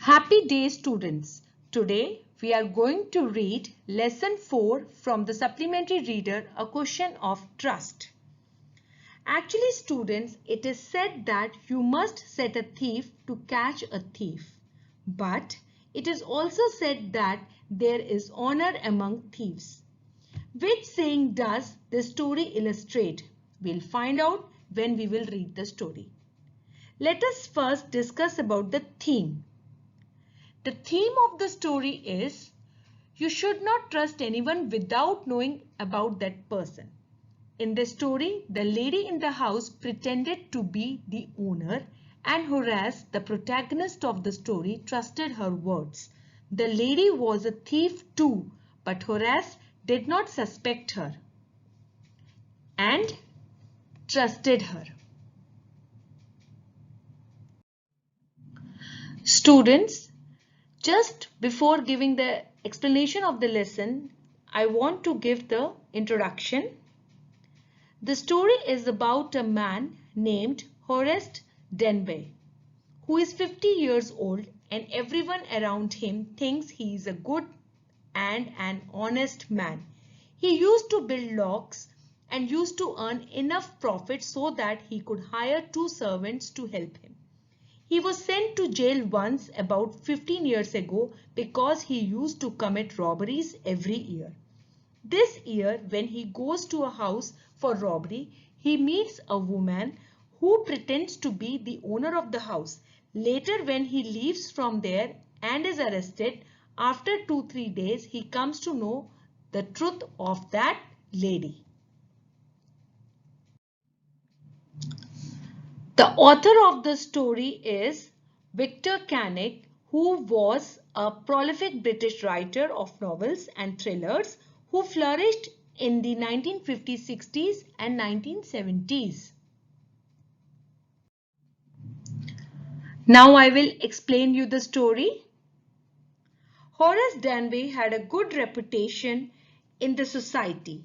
Happy day students. Today we are going to read lesson 4 from the supplementary reader, A Question of Trust. Actually students, it is said that you must set a thief to catch a thief. But it is also said that there is honor among thieves. Which saying does this story illustrate? We'll find out when we will read the story. Let us first discuss about the theme. The theme of the story is you should not trust anyone without knowing about that person. In the story, the lady in the house pretended to be the owner and Horace, the protagonist of the story, trusted her words. The lady was a thief too, but Horace did not suspect her and trusted her. Students, just before giving the explanation of the lesson, I want to give the introduction. The story is about a man named Horace Denby, who is 50 years old and everyone around him thinks he is a good and an honest man. He used to build locks and used to earn enough profit so that he could hire 2 servants to help him. He was sent to jail once about 15 years ago because he used to commit robberies every year. This year, when he goes to a house for robbery, he meets a woman who pretends to be the owner of the house. Later, when he leaves from there and is arrested, after 2-3 days, he comes to know the truth of that lady. The author of the story is Victor Kanick, who was a prolific British writer of novels and thrillers who flourished in the 1950s, 60s and 1970s. Now I will explain you the story. Horace Denby had a good reputation in the society.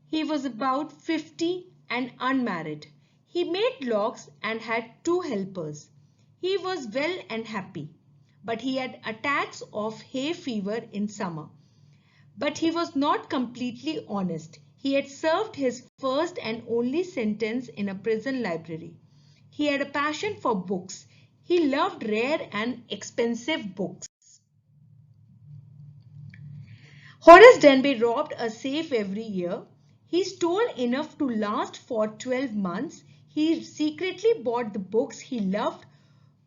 He was about 50 and unmarried. He made locks and had 2 helpers. He was well and happy, but he had attacks of hay fever in summer. But he was not completely honest. He had served his first and only sentence in a prison library. He had a passion for books. He loved rare and expensive books. Horace Denby robbed a safe every year. He stole enough to last for 12 months. He secretly bought the books he loved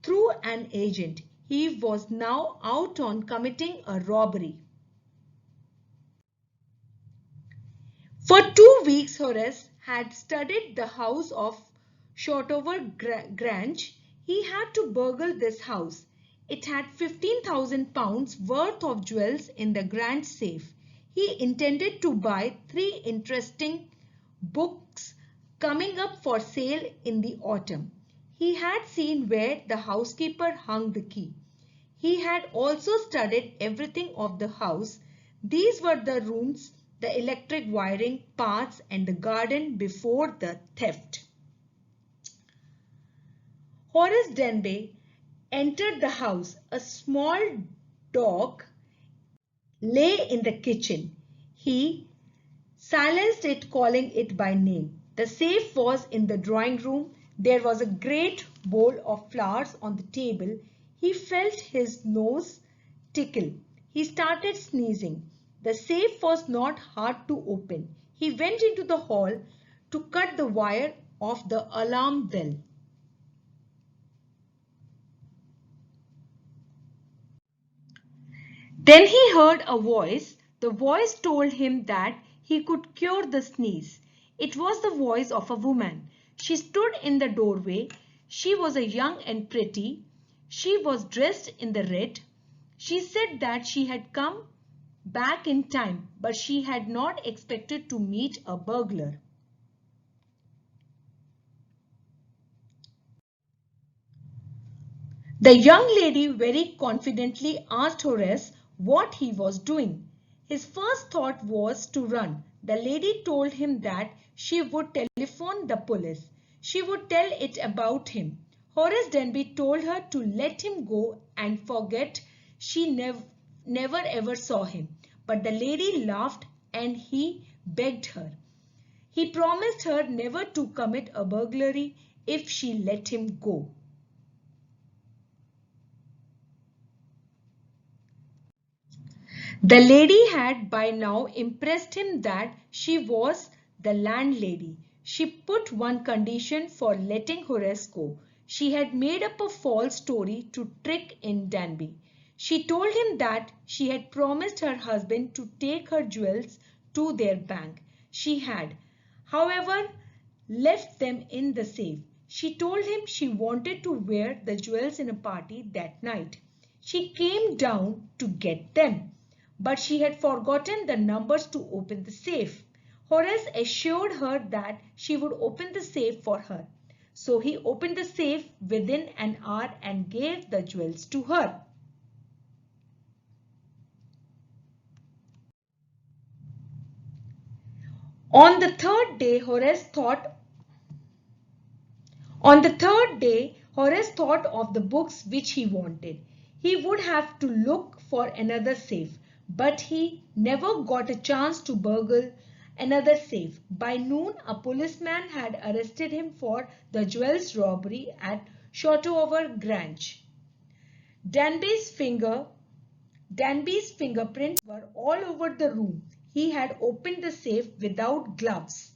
through an agent. He was now out on committing a robbery. For 2 weeks, Horace had studied the house of Shotover Grange. He had to burgle this house. It had £15,000 worth of jewels in the Grange safe. He intended to buy 3 interesting books coming up for sale in the autumn. He had seen where the housekeeper hung the key. He had also studied everything of the house. These were the rooms, the electric wiring, paths, and the garden before the theft. Horace Denby entered the house. A small dog lay in the kitchen. He silenced it, calling it by name. The safe was in the drawing room. There was a great bowl of flowers on the table. He felt his nose tickle. He started sneezing. The safe was not hard to open. He went into the hall to cut the wire of the alarm bell. Then he heard a voice. The voice told him that he could cure the sneeze. It was the voice of a woman. She stood in the doorway. She was a young and pretty. She was dressed in the red. She said that she had come back in time, but she had not expected to meet a burglar. The young lady very confidently asked Horace what he was doing. His first thought was to run. The lady told him that she would telephone the police. She would tell it about him. Horace Denby told her to let him go and forget she never ever saw him. But the lady laughed and he begged her. He promised her never to commit a burglary if she let him go. The lady had by now impressed him that she was the landlady. She put one condition for letting Horace go. She had made up a false story to trick in Danby. She told him that she had promised her husband to take her jewels to their bank. She had, however, left them in the safe. She told him she wanted to wear the jewels in a party that night. She came down to get them, but she had forgotten the numbers to open the safe. Horace assured her that she would open the safe for her. So he opened the safe within an hour and gave the jewels to her. On the third day, Horace thought of the books which he wanted. He would have to look for another safe, but he never got a chance to burgle another safe. By noon, a policeman had arrested him for the jewels robbery at Shotover Grange. Danby's fingerprints were all over the room. He had opened the safe without gloves.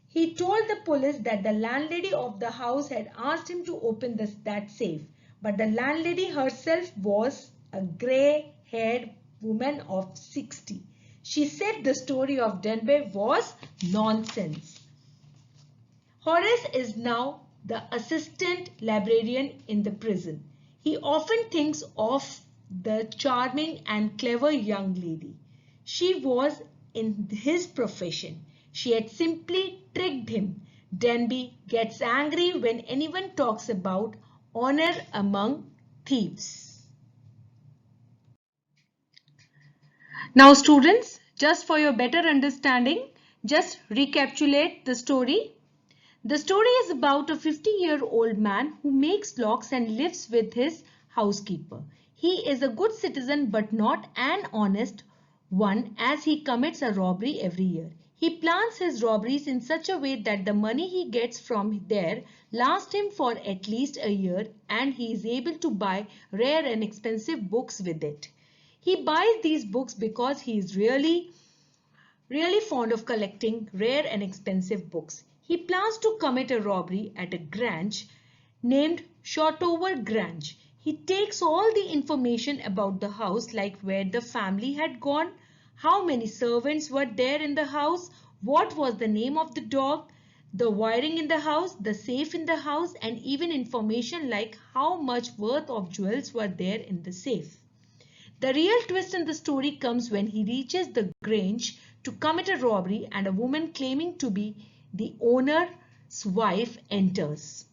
He told the police that the landlady of the house had asked him to open that safe, but the landlady herself was a grey-haired woman of 60. She said the story of Denby was nonsense. Horace is now the assistant librarian in the prison. He often thinks of the charming and clever young lady. She was in his profession. She had simply tricked him. Denby gets angry when anyone talks about honor among thieves. Now students, just for your better understanding, just recapitulate the story. The story is about a 50-year-old man who makes locks and lives with his housekeeper. He is a good citizen but not an honest one, as he commits a robbery every year. He plans his robberies in such a way that the money he gets from there lasts him for at least a year, and he is able to buy rare and expensive books with it. He buys these books because he is really fond of collecting rare and expensive books. He plans to commit a robbery at a grange named Shotover Grange. He takes all the information about the house, like where the family had gone, how many servants were there in the house, what was the name of the dog, the wiring in the house, the safe in the house, and even information like how much worth of jewels were there in the safe. The real twist in the story comes when he reaches the Grange to commit a robbery and a woman claiming to be the owner's wife enters.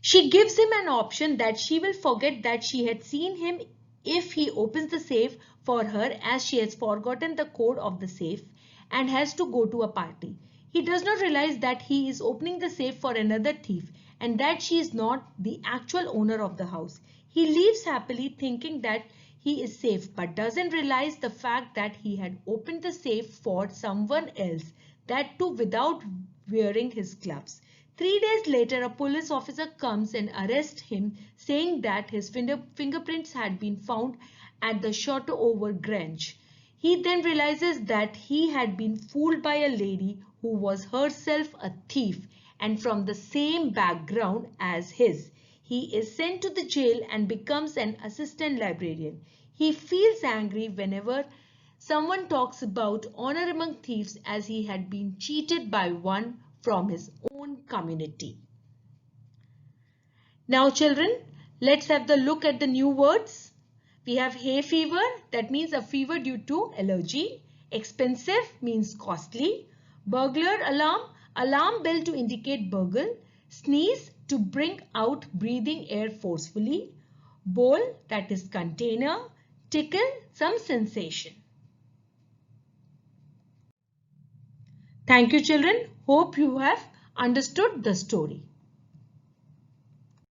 She gives him an option that she will forget that she had seen him if he opens the safe for her, as she has forgotten the code of the safe and has to go to a party. He does not realize that he is opening the safe for another thief and that she is not the actual owner of the house. He leaves happily thinking that he is safe, but doesn't realize the fact that he had opened the safe for someone else, that too without wearing his gloves. 3 days later, a police officer comes and arrests him, saying that his fingerprints had been found at the Shotover Grange. He then realizes that he had been fooled by a lady who was herself a thief and from the same background as his. He is sent to the jail and becomes an assistant librarian. He feels angry whenever someone talks about honor among thieves, as he had been cheated by one from his own community. Now children, let's have the look at the new words. We have hay fever, that means a fever due to allergy. Expensive means costly. Burglar alarm, alarm bell to indicate burgle. Sneeze, to bring out breathing air forcefully. Bowl, that is container. Tickle, some sensation. Thank you children. Hope you have understood the story.